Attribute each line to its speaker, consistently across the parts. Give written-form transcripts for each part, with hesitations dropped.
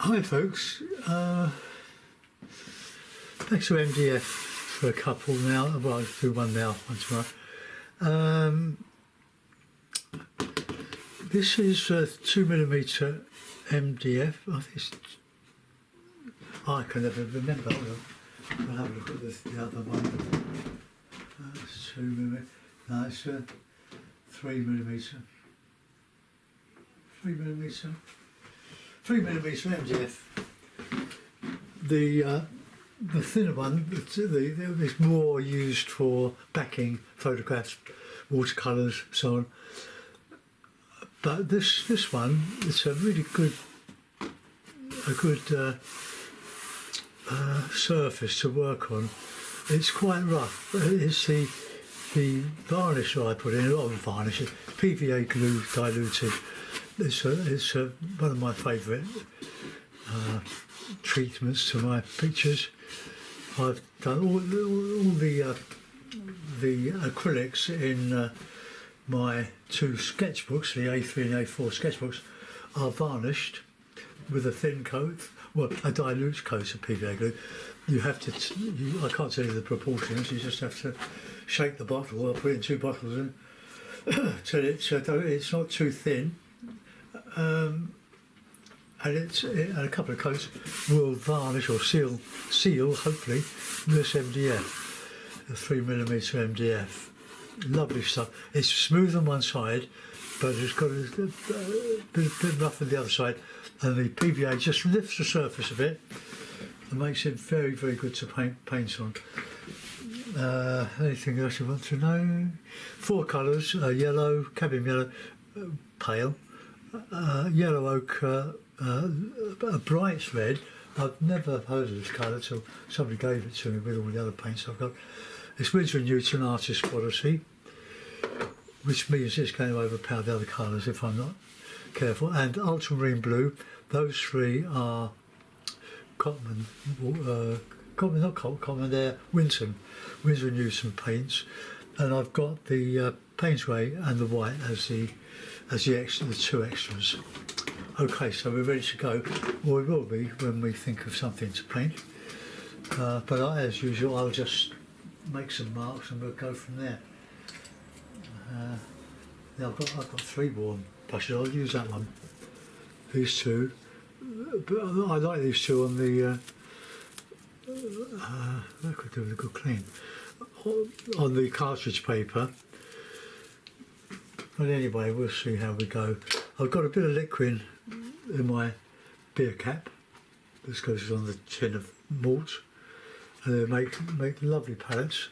Speaker 1: Hi folks, thanks to MDF for a couple now. Well, I'll do one now, one tomorrow. This is 2mm MDF. I think I can never remember. I'll have a look at the other one. It's 2mm. No, it's 3mm. 3mm. 3mm MDF. The thinner one is more used for backing photographs, watercolours, so on. But this one, it's a really good surface to work on. It's quite rough. It's the varnish that I put in, a lot of varnish, PVA glue diluted. It's one of my favourite treatments to my pictures. I've done all the acrylics in my two sketchbooks, the A3 and A4 sketchbooks, are varnished with a thin coat, well, a dilute coat of PVA glue. You have to, I can't tell you the proportions, you just have to shake the bottle, or put it in two bottles in, till it's not too thin. And a couple of coats will varnish or seal hopefully this MDF, the 3mm MDF. Lovely stuff. It's smooth on one side, but it's got a bit rough on the other side, and the PVA just lifts the surface a bit and makes it very, very good to paint on. Anything else you want to know? 4 colours: yellow, cadmium yellow, pale, yellow ochre, a bright red. I've never heard of this colour till somebody gave it to me with all the other paints I've got. It's Winsor & Newton Artist Quality, which means it's going to overpower the other colours if I'm not careful. And ultramarine blue. Those three are Cotman, not Cotman, they're Winsor & Newton paints. And I've got the Payne's grey and the white as the two extras. Okay, so we're ready to go. Well, we will be when we think of something to paint. But as usual, I'll just make some marks and we'll go from there. Now I've got 3 warm brushes. I'll use that one. These two. But I like these two on the. I could do with a good clean on the cartridge paper. But anyway, we'll see how we go. I've got a bit of liquid in my beer cap. This goes on the tin of malt, and they make lovely palettes.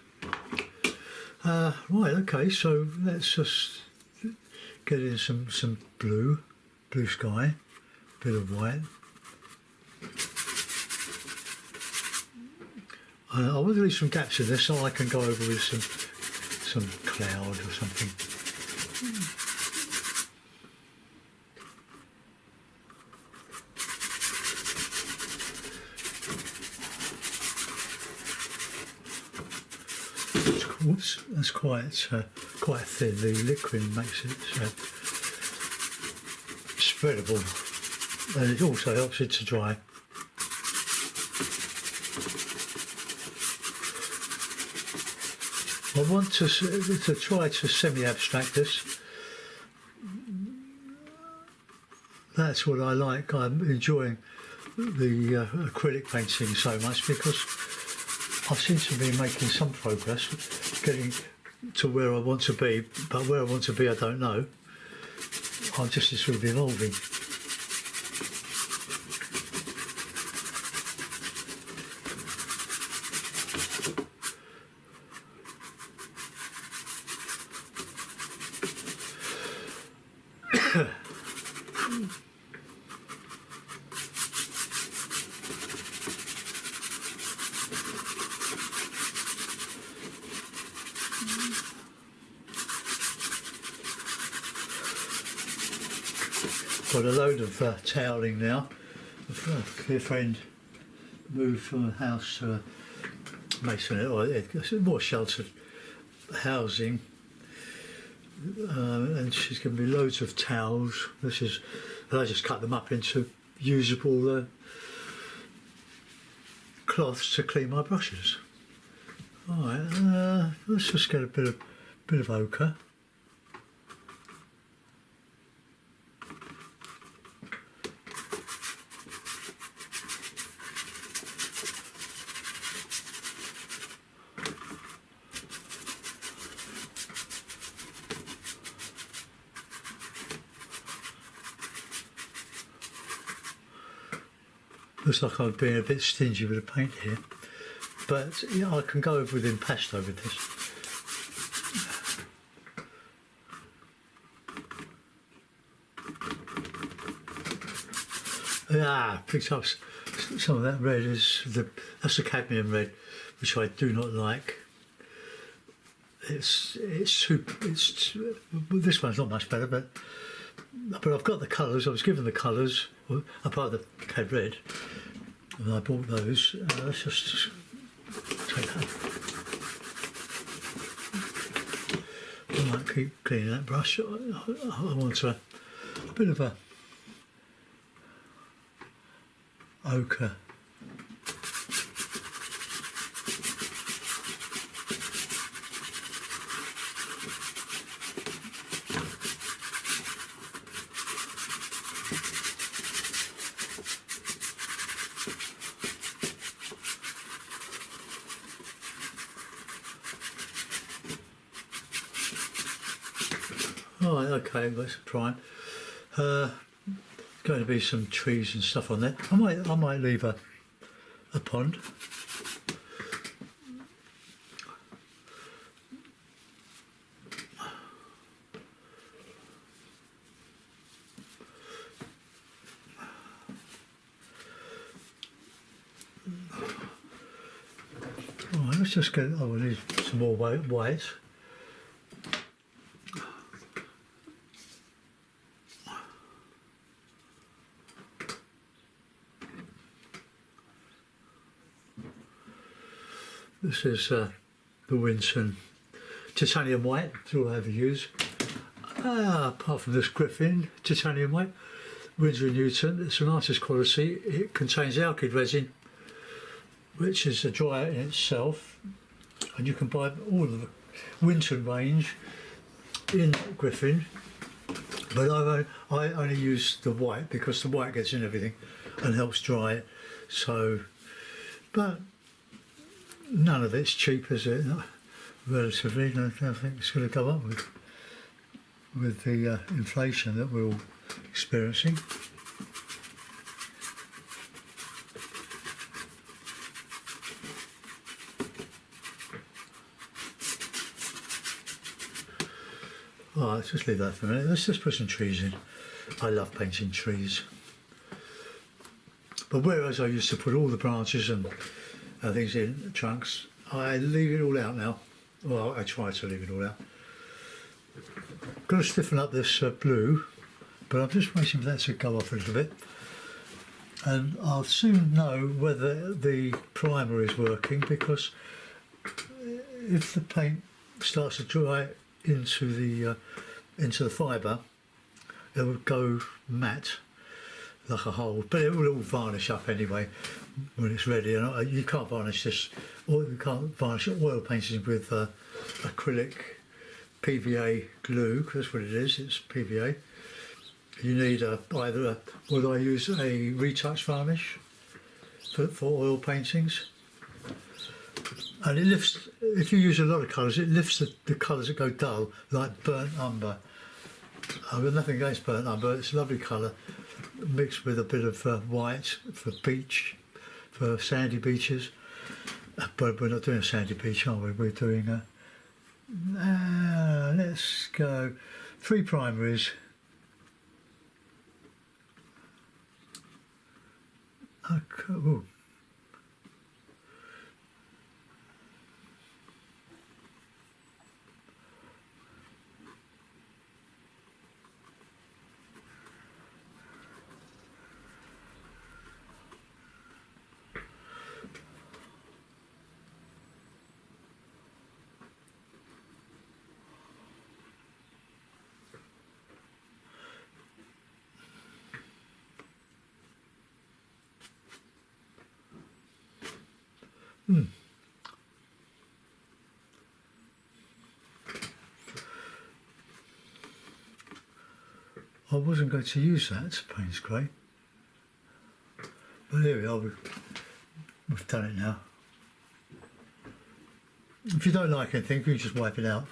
Speaker 1: Right, okay, so let's just get in some blue sky, bit of white. I want to leave some gaps in this so I can go over with some cloud or something. Whoops, that's quite thin. The liquid makes it spreadable, and it also helps it to dry. I want to try to semi-abstract this. That's what I like. I'm enjoying the acrylic painting so much because I seem to be making some progress, getting to where I want to be, but where I want to be I don't know. I'm just sort of evolving. Got a load of toweling now. A dear friend moved from a house to a masonette, or it's more sheltered housing, and she's given me loads of towels. And I just cut them up into usable cloths to clean my brushes. Alright, let's just get a bit of ochre. Looks like I'm being a bit stingy with the paint here, but yeah, I can go with impasto with this. Picked up some of that red. That's the cadmium red, which I do not like. This one's not much better, but I've got the colours. I was given the colours, apart of the cad red, and I bought those. Let's just take that. I might keep cleaning that brush. I want a bit of a ochre. Alright, okay, let's try. Going to be some trees and stuff on there. I might leave a pond. Alright, let's just get. Oh, we need some more white. This is the Winson titanium white, that's all I ever use. Apart from this Griffin titanium white, Winsor & Newton, it's the nicest quality. It contains alkyd resin, which is a dryer in itself, and you can buy all of the Winton range in Griffin, but I only use the white because the white gets in everything and helps dry it. So, but none of it's cheap, is it? Relatively, I don't think it's going to go up with the inflation that we're all experiencing. Oh, let's just leave that for a minute. Let's just put some trees in. I love painting trees. But whereas I used to put all the branches and things in trunks, I leave it all out now. Well, I try to leave it all out. Got to stiffen up this blue, but I'm just waiting for that to go off a little bit. And I'll soon know whether the primer is working, because if the paint starts to dry into the fibre, it will go matte like a hole, but it will all varnish up anyway when it's ready. And you can't varnish this, or you can't varnish oil paintings with acrylic PVA glue, because that's what it is. It's PVA. You need either would I use a retouch varnish for oil paintings, and it lifts. If you use a lot of colours, it lifts the colours that go dull, like burnt umber. I've got nothing against burnt umber. It's a lovely colour, mixed with a bit of white for beach, for sandy beaches. But we're not doing a sandy beach, are we? We're doing let's go 3 primaries. Ooh. I wasn't going to use that Payne's grey, but here we are, we've done it now. If you don't like anything, you can just wipe it out.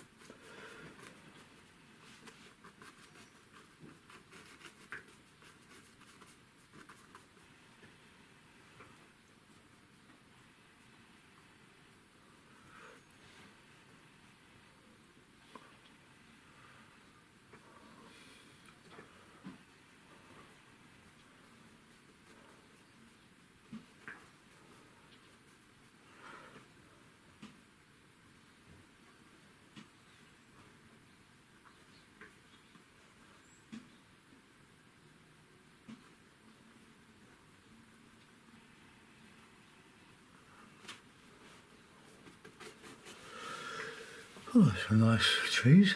Speaker 1: Oh, some nice trees.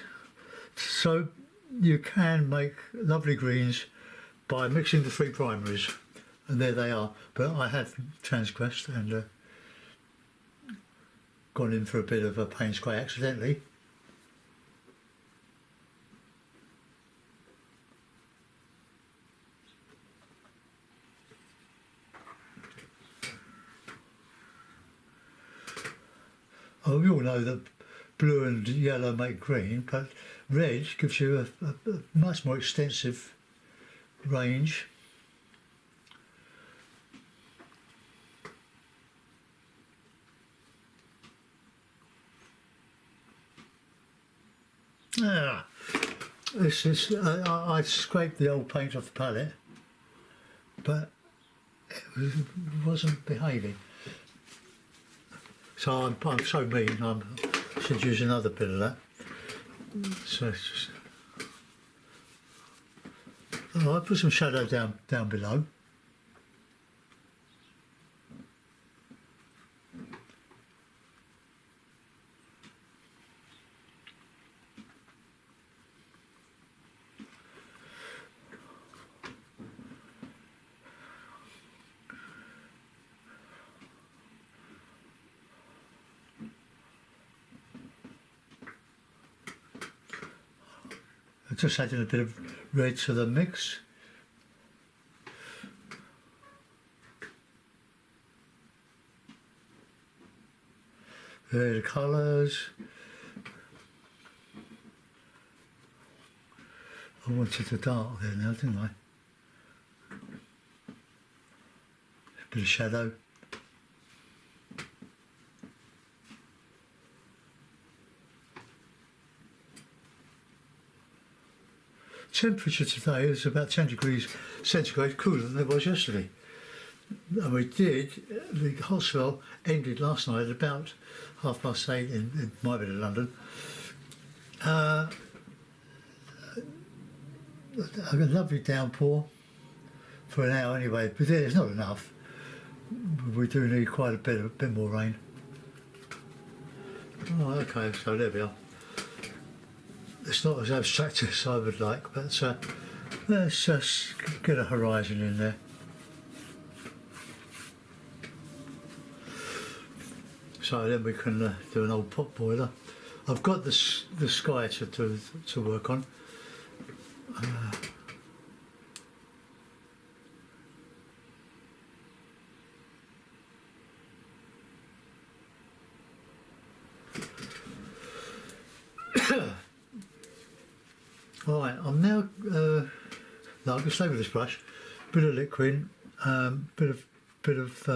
Speaker 1: So you can make lovely greens by mixing the three primaries, and there they are. But I have transgressed and gone in for a bit of a Payne's grey accidentally. Oh, we all know that blue and yellow make green, but red gives you a much more extensive range. This is I scraped the old paint off the palette, but it wasn't behaving. So I'm so mean. I should use another bit of that. So it's just, I put some shadow down below. Just adding a bit of red to the mix. There are the colours. I wanted the dark there now, didn't I? A bit of shadow. Temperature today is about 10 degrees centigrade cooler than it was yesterday. And the hot spell ended last night at about 8:30 in my bit of London. A lovely downpour for an hour anyway, but it's not enough. We do need quite a bit more rain. Oh, okay, so there we are. It's not as abstract as I would like, but let's just get a horizon in there. So then we can do an old pot boiler. I've got the sky to work on. Right, I'm now. No, I can stay with this brush. Bit of liquid, bit of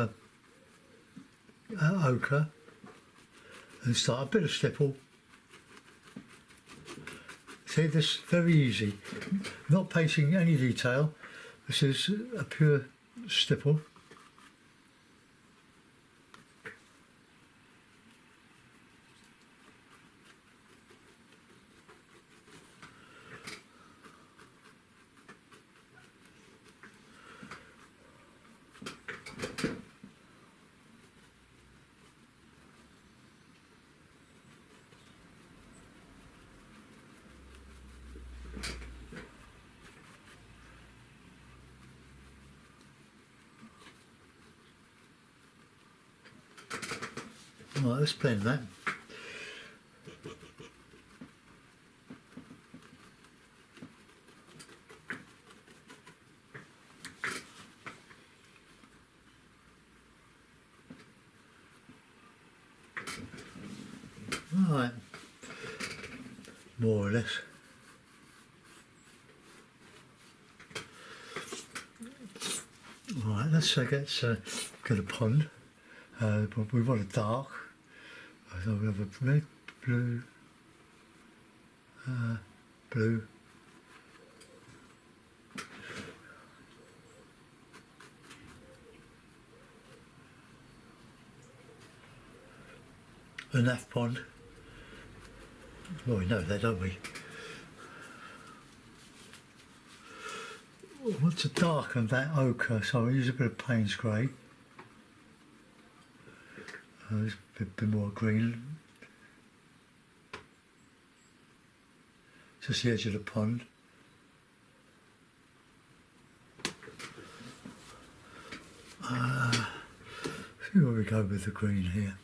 Speaker 1: ochre, and start a bit of stipple. See, this is very easy. Not painting any detail. This is a pure stipple. Right, let's blend that. Right, more or less. Right, let's get a pond. But we want a dark. So we have a red, blue, blue, a naff pond. Well, we know that, don't we? We want to darken that ochre, so I use a bit of Payne's grey. There's a bit more green. Just the edge of the pond. See where we go with the green here.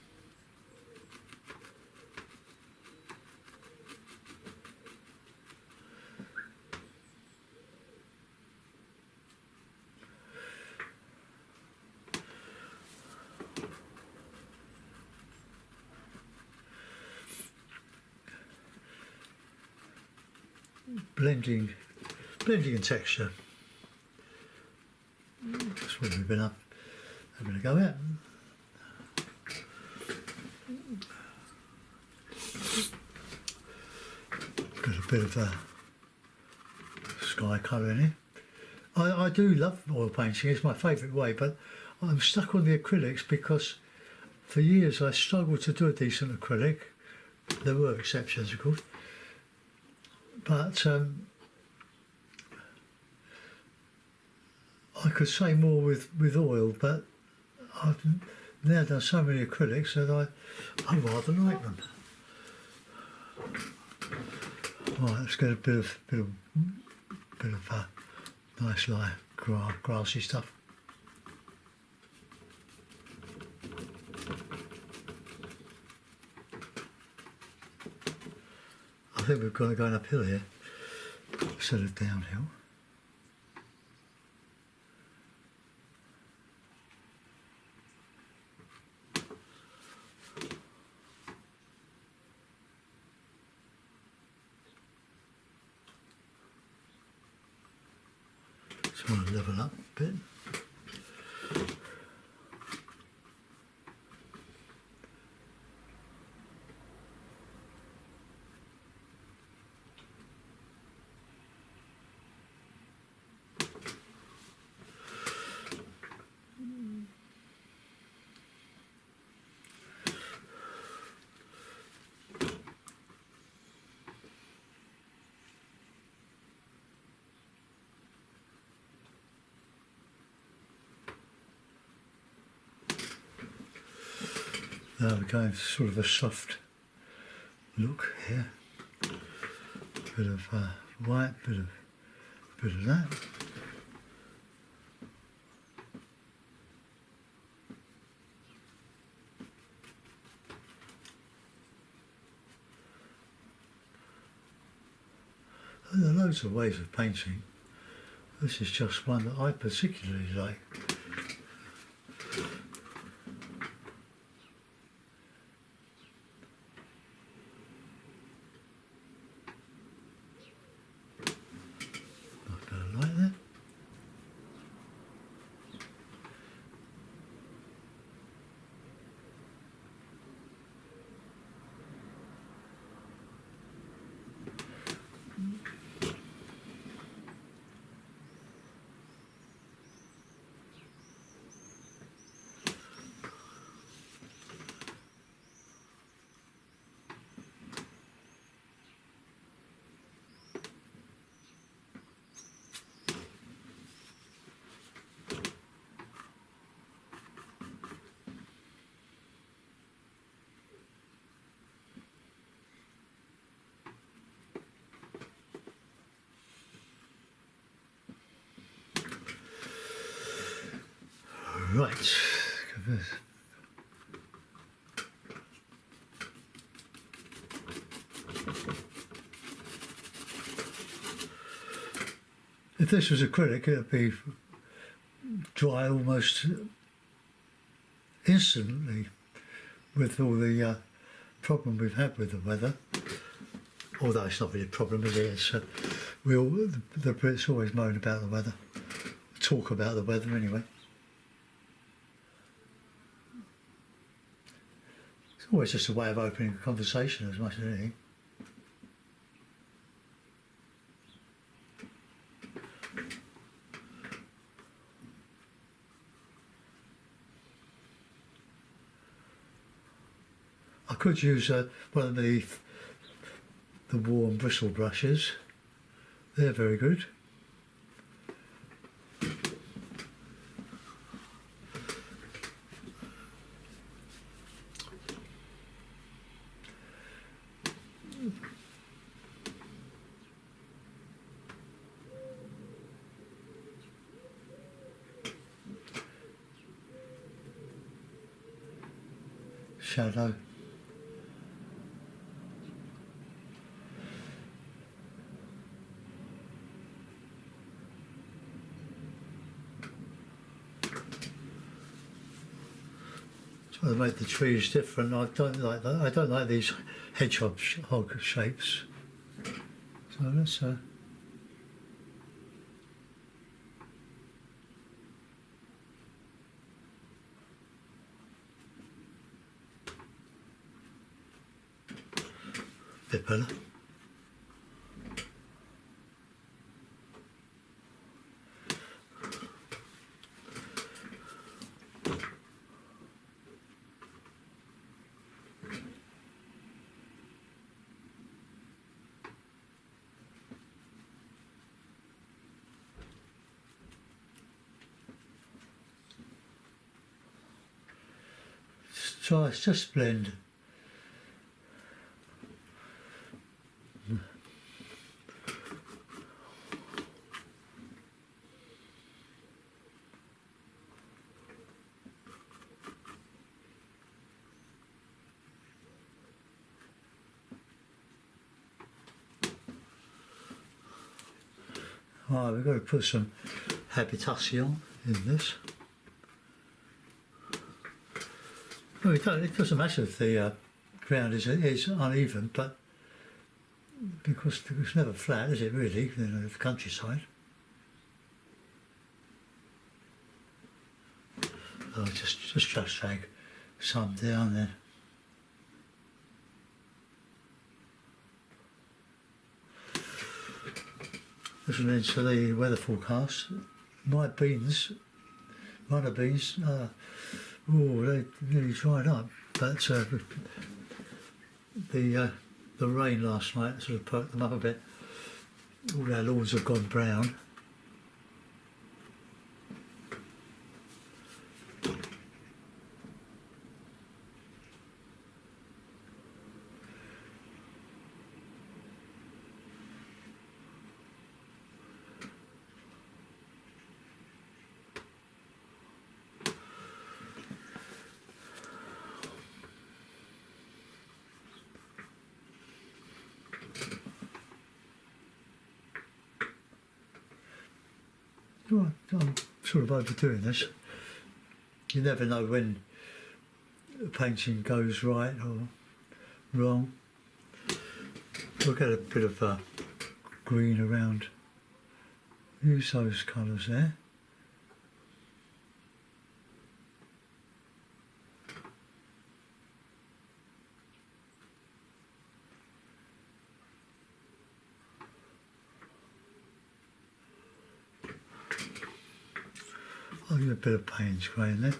Speaker 1: Blending and texture. That's what we've been having a go at. Got a bit of sky colour in it. I do love oil painting, it's my favourite way, but I'm stuck on the acrylics because for years I struggled to do a decent acrylic. There were exceptions, of course. But I could say more with oil, but I've now done so many acrylics that I rather like them. Right, let's get a bit of nice light grassy stuff. I think we've got to go uphill here instead of downhill. Just want to level up a bit. Now we're going for sort of a soft look here. Bit of white, bit of that. And there are loads of ways of painting. This is just one that I particularly like. Right, If this was acrylic, it would be dry almost instantly with all the problem we've had with the weather. Although it's not really a problem, is it? It's, the Brits always moan about the weather, talk about the weather anyway. It's always just a way of opening a conversation as much as anything. I could use one of the warm bristle brushes. They're very good. Shadow. Trying to make the trees different. I don't like that. I don't like these hedgehog shapes. So let's bit better. So it's just blend. Right, we've got to put some habitation in this. Well, it doesn't matter if the ground is uneven, but because it's never flat, is it really, in the countryside? I'll just drag some down there. Listen into the weather forecast. My beans, runner beans, they nearly dried up. But the rain last night sort of perked them up a bit. All our lawns have gone brown. Well, I'm sort of overdoing this. You never know when a painting goes right or wrong. We'll get a bit of green around. Use those colours there. I'll give a bit of Payne's grey in there.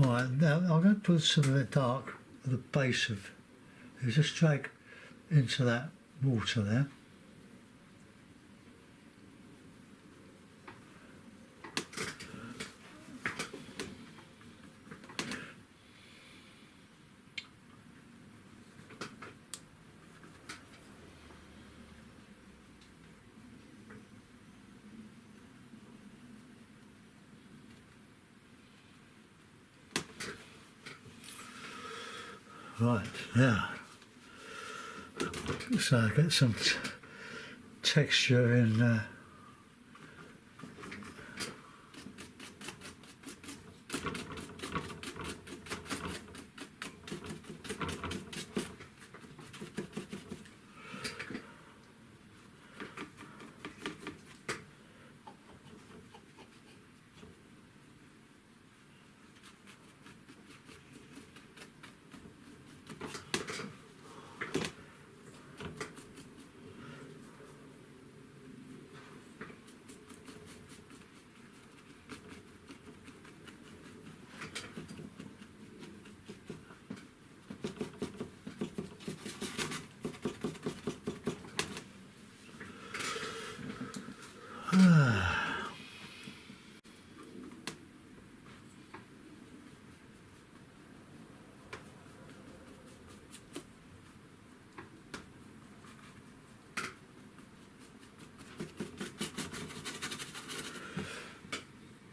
Speaker 1: Right, now I'm going to put some of it dark at the base of, you just drag into that water there. Right, now, so get some texture in.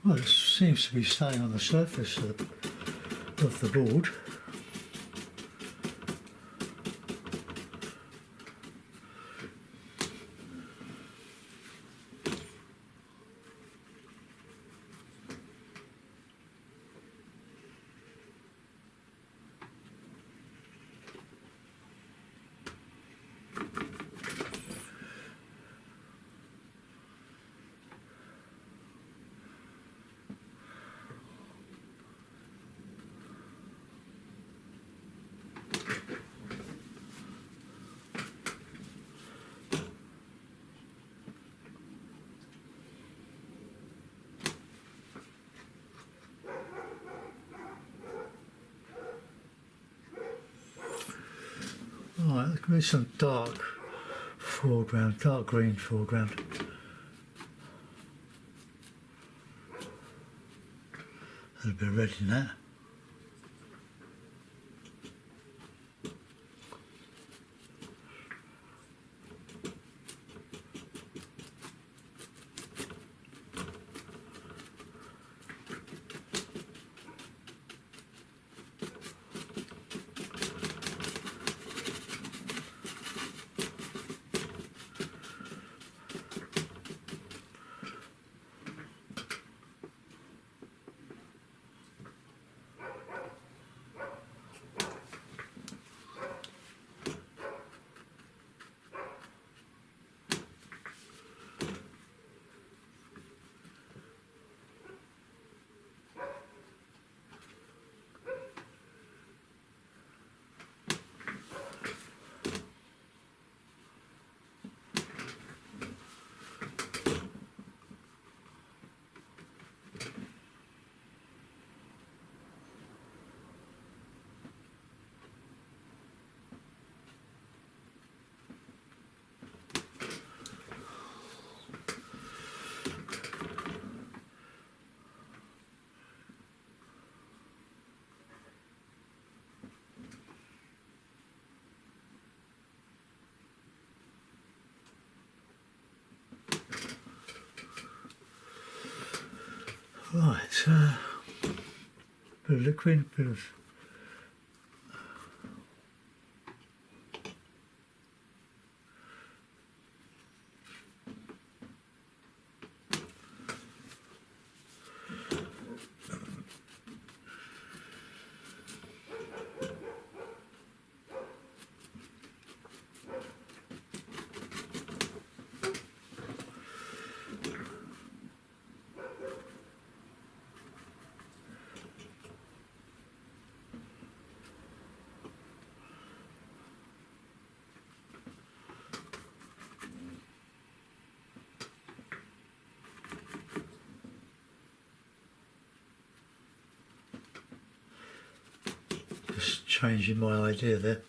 Speaker 1: Well, it seems to be staying on the surface of the board. Right, let's give me some dark foreground, dark green foreground. A little bit of red in that. Right, bit of liquid, bit of just changing my idea there.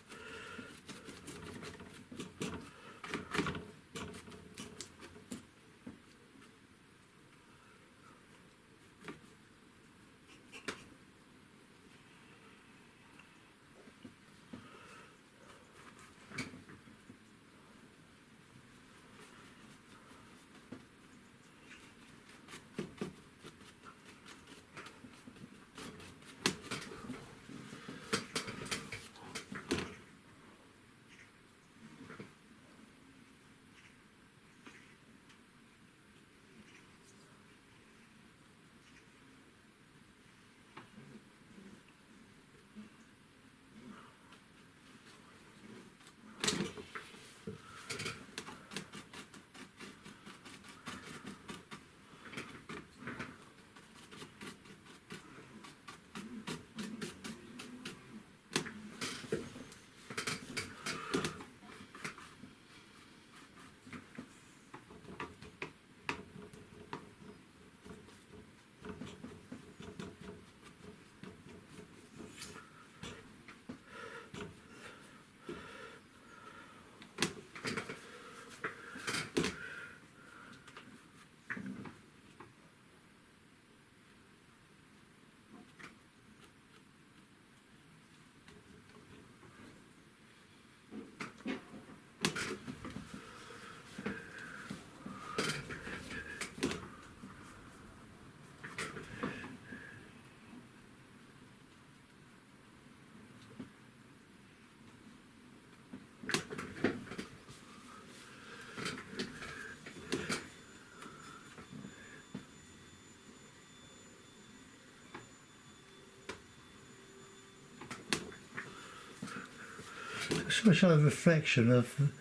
Speaker 1: Sort of show a reflection of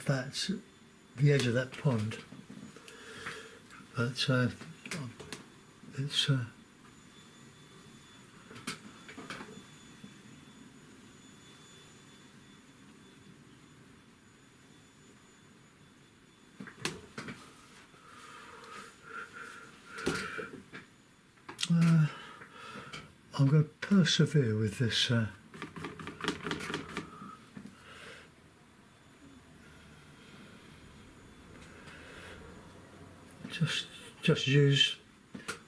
Speaker 1: that, the edge of that pond. But it's I'm going to persevere with this. Just use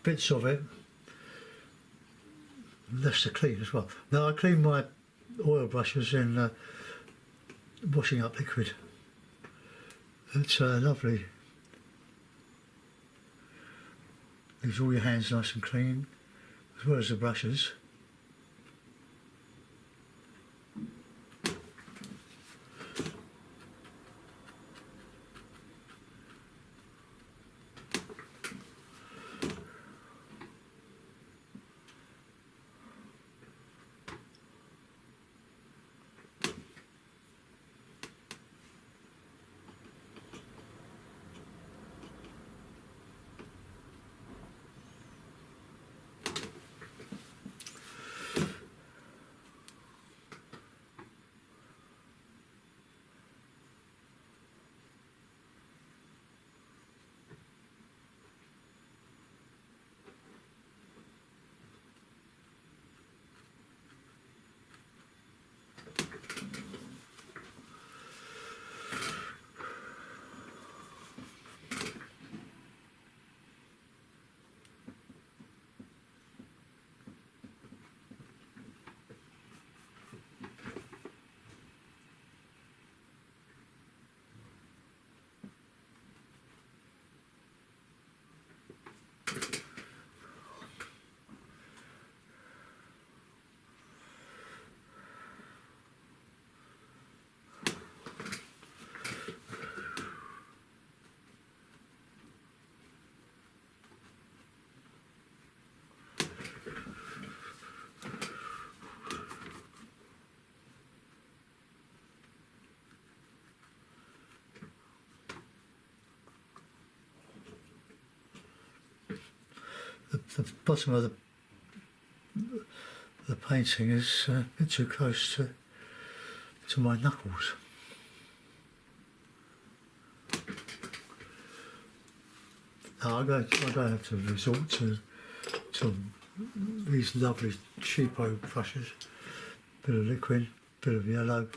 Speaker 1: bits of it, less to clean as well. Now I clean my oil brushes in washing up liquid. It's lovely. Leaves all your hands nice and clean, as well as the brushes. The bottom of the painting is a bit too close to my knuckles. Now I'm going to have to resort to these lovely cheapo brushes bit of liquid, bit of yellow.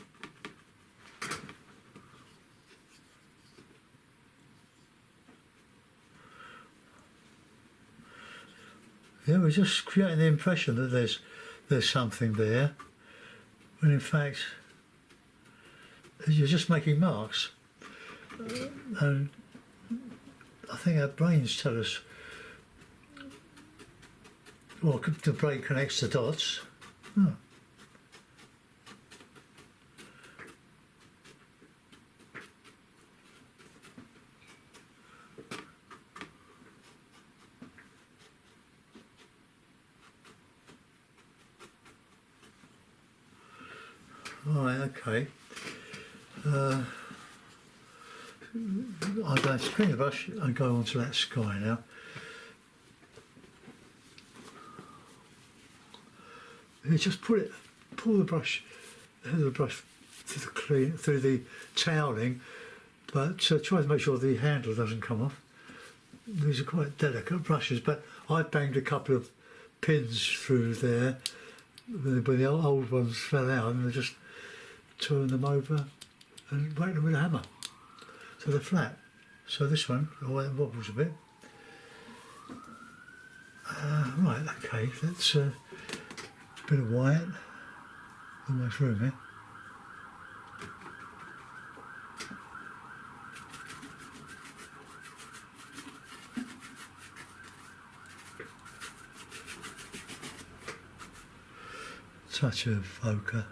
Speaker 1: Yeah, we're just creating the impression that there's something there, when in fact you're just making marks. And I think our brains tell us, well, the brain connects the dots. Oh. Right, okay. I'm going to spin the brush and go onto that sky now. You just pull the brush through the toweling, but try to make sure the handle doesn't come off. These are quite delicate brushes, but I banged a couple of pins through there when the old ones fell out, and I just turned them over and whacked them with a hammer. So they're flat. So this one, oh, it wobbles a bit. Right, okay, that's a bit of white, almost room here. Touch of ochre.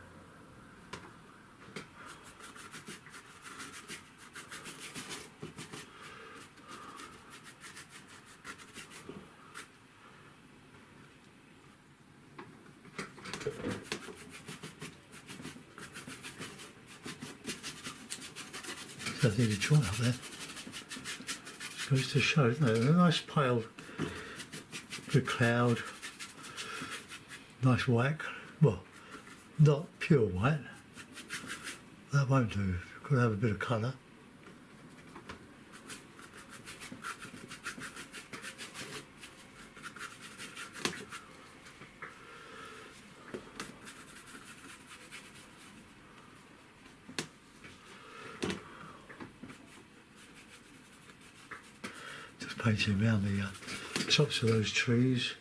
Speaker 1: Something to try up there. Goes to show, isn't it? A nice pale good cloud, nice whack. Well, not pure white. That won't do. Got to have a bit of colour. Just painting around the tops of those trees.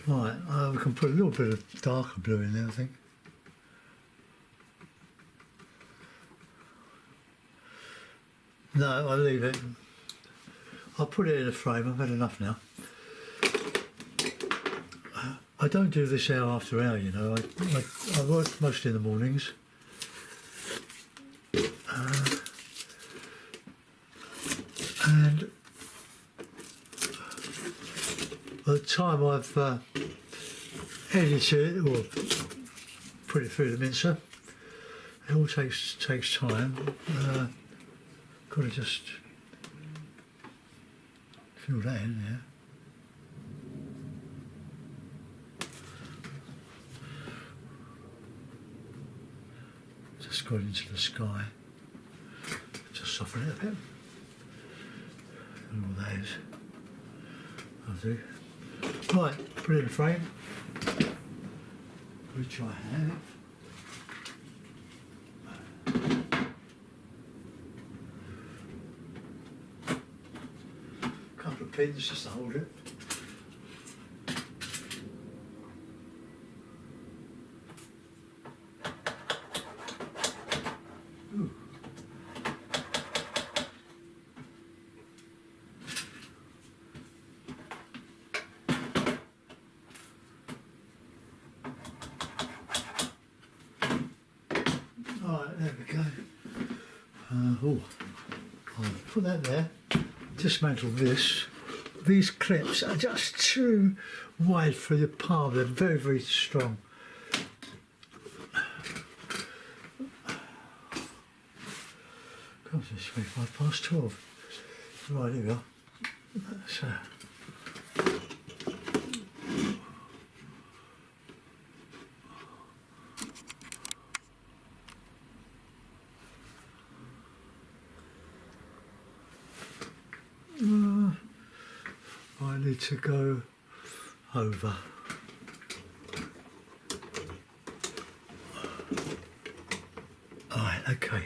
Speaker 1: Right, we can put a little bit of darker blue in there, I think. No, I'll leave it. I'll put it in a frame. I've had enough now. I don't do this hour after hour, you know. I work mostly in the mornings. And by the time I've edited it or put it through the mincer, it all takes time. Got to just fill that in there. Just got into the sky. Just soften it a bit. And all that is. I'll do. Right, put it in a frame. Which I have. Couple of pins just to hold it. Ooh. Alright, there we go. I'll put that there. Dismantle this. These clips are just too wide for your palm. They're very, very strong. Gosh, it's 12:25. Right, here we are. That's, I need to go over. Alright, okay.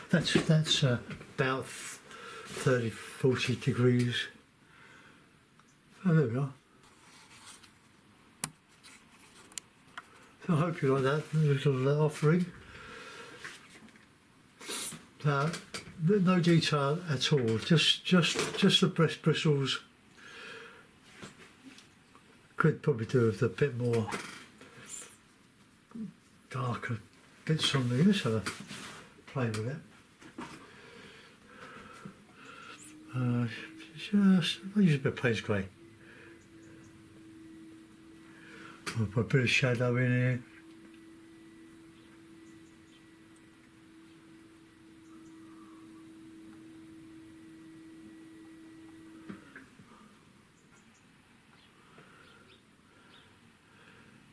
Speaker 1: That's about 30-40 degrees. Oh, there we are. So I hope you like that little offering. No detail at all, just the breast bristles. Could probably do with a bit more darker bits on the let's have a play with it. Just I'll use a bit of Payne's grey. I'll put a bit of shadow in here.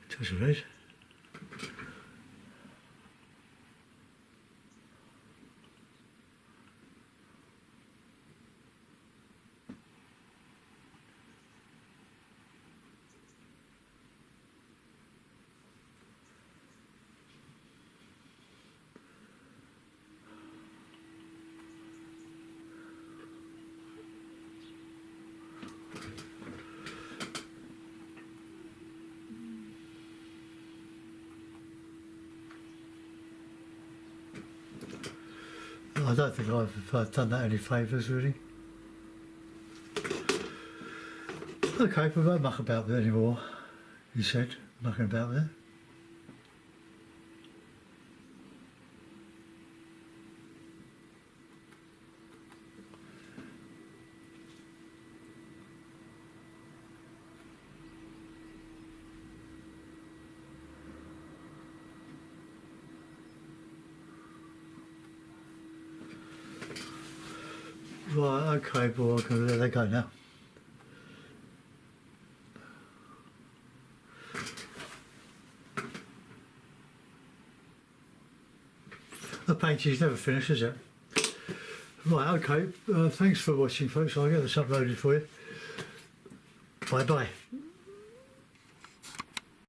Speaker 1: Touch of red. I don't think I've done that any favours really. Okay, we won't muck about with it anymore, you said, mucking about with it. Right, okay, well, I'm going to let that go now. The painting's never finished, is it? Right, okay, thanks for watching, folks. I'll get this uploaded for you. Bye-bye.